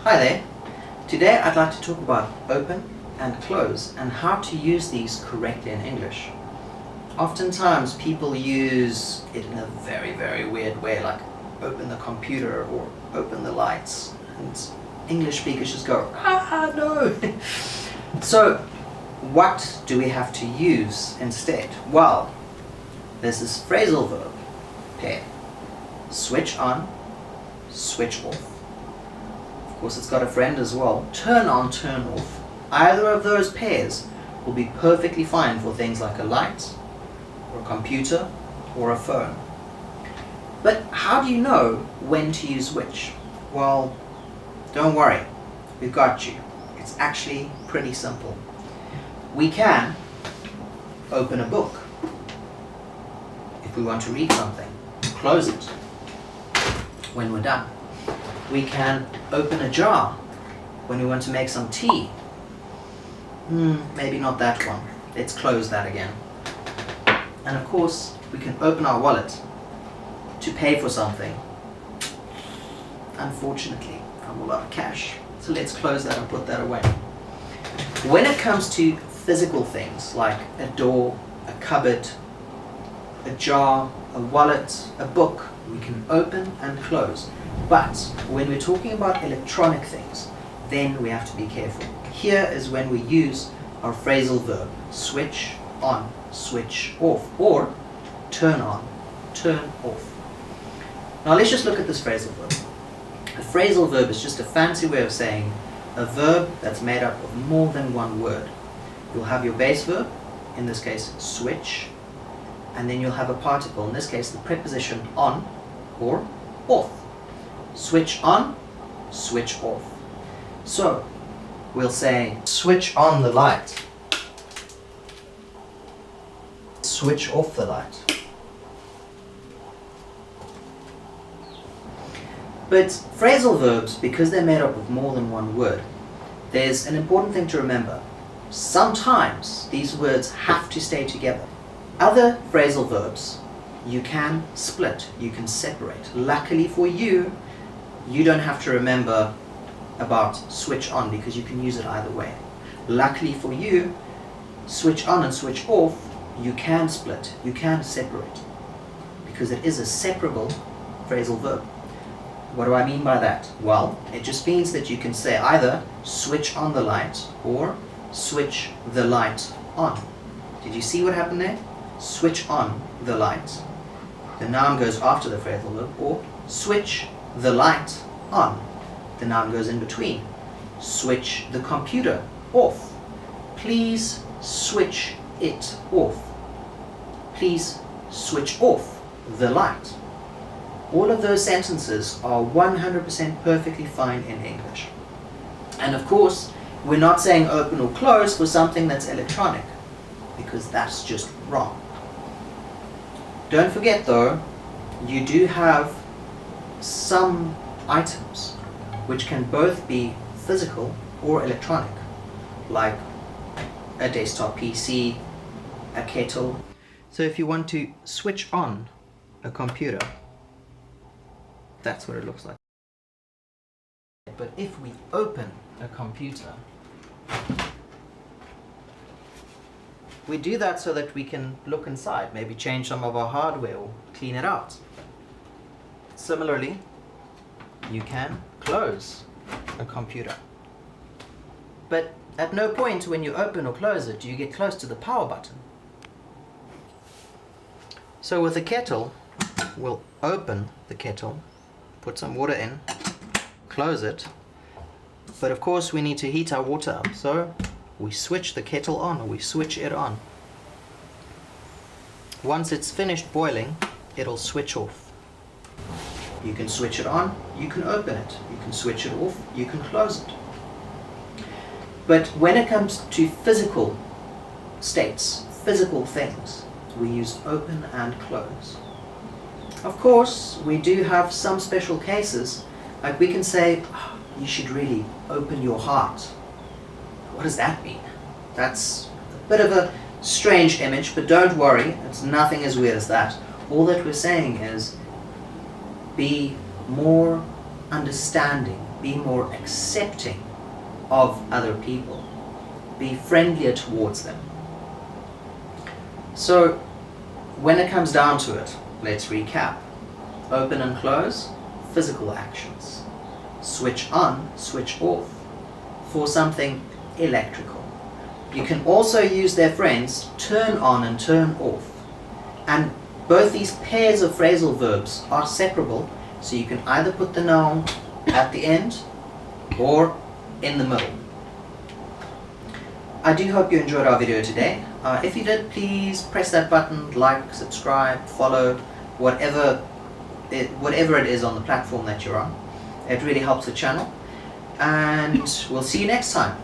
Hi there. Today I'd like to talk about open and close and how to use these correctly in English. Oftentimes people use it in a very weird way, like open the computer or open the lights, and English speakers just go, no. So what do we have to use instead? Well, there's this phrasal verb pair. Switch on, switch off. Of course, it's got a friend as well. Turn on, turn off. Either of those pairs will be perfectly fine for things like a light, or a computer, or a phone. But how do you know when to use which? Well, don't worry, we've got you. It's actually pretty simple. We can open a book if we want to read something, close it when we're done. We can open a jar when we want to make some tea. Maybe not that one. Let's close that again. And of course, we can open our wallet to pay for something. Unfortunately, I'm all out of cash. So let's close that and put that away. When it comes to physical things like a door, a cupboard, a jar, a wallet, a book, we can open and close. But when we're talking about electronic things, then we have to be careful. Here is when we use our phrasal verb, switch on, switch off, or turn on, turn off. Now let's just look at this phrasal verb. A phrasal verb is just a fancy way of saying a verb that's made up of more than one word. You'll have your base verb, in this case switch, and then you'll have a particle, in this case the preposition on or off. Switch on, switch off. So we'll say switch on the light, switch off the light. But phrasal verbs, because they're made up of more than one word, there's an important thing to remember. Sometimes these words have to stay together. Other phrasal verbs you can split, you can separate. Luckily for you, you don't have to remember about switch on because you can use it either way. Luckily for you, switch on and switch off, you can split, you can separate, because it is a separable phrasal verb. What do I mean by that? Well, it just means that you can say either switch on the light or switch the light on. Did you see what happened there? Switch on the light. The noun goes after the phrasal verb, or switch the light on. The noun goes in between. Switch the computer off. Please switch it off. Please switch off the light. All of those sentences are 100% perfectly fine in English. And of course, we're not saying open or close for something that's electronic, because that's just wrong. Don't forget though, you do have some items which can both be physical or electronic, like a desktop PC, a kettle. So if you want to switch on a computer, that's what it looks like. But if we open a computer, we do that so that we can look inside, maybe change some of our hardware or clean it out. Similarly, you can close a computer. But at no point when you open or close it do you get close to the power button. So with a kettle, we'll open the kettle, put some water in, close it, but of course we need to heat our water up, so we switch the kettle on, or we switch it on. Once it's finished boiling, it'll switch off. You can switch it on, you can open it, you can switch it off, you can close it. But when it comes to physical states, physical things, we use open and close. Of course, we do have some special cases, like we can say, you should really open your heart. What does that mean? That's a bit of a strange image, but don't worry, it's nothing as weird as that. All that we're saying is be more understanding, be more accepting of other people, be friendlier towards them. So when it comes down to it, let's recap. Open and close, physical actions. Switch on, switch off, for something electrical. You can also use their friends turn on and turn off. And both these pairs of phrasal verbs are separable, so you can either put the noun at the end or in the middle. I do hope you enjoyed our video today. If you did, please press that button, like, subscribe, follow, whatever it is on the platform that you're on. It really helps the channel. And we'll see you next time.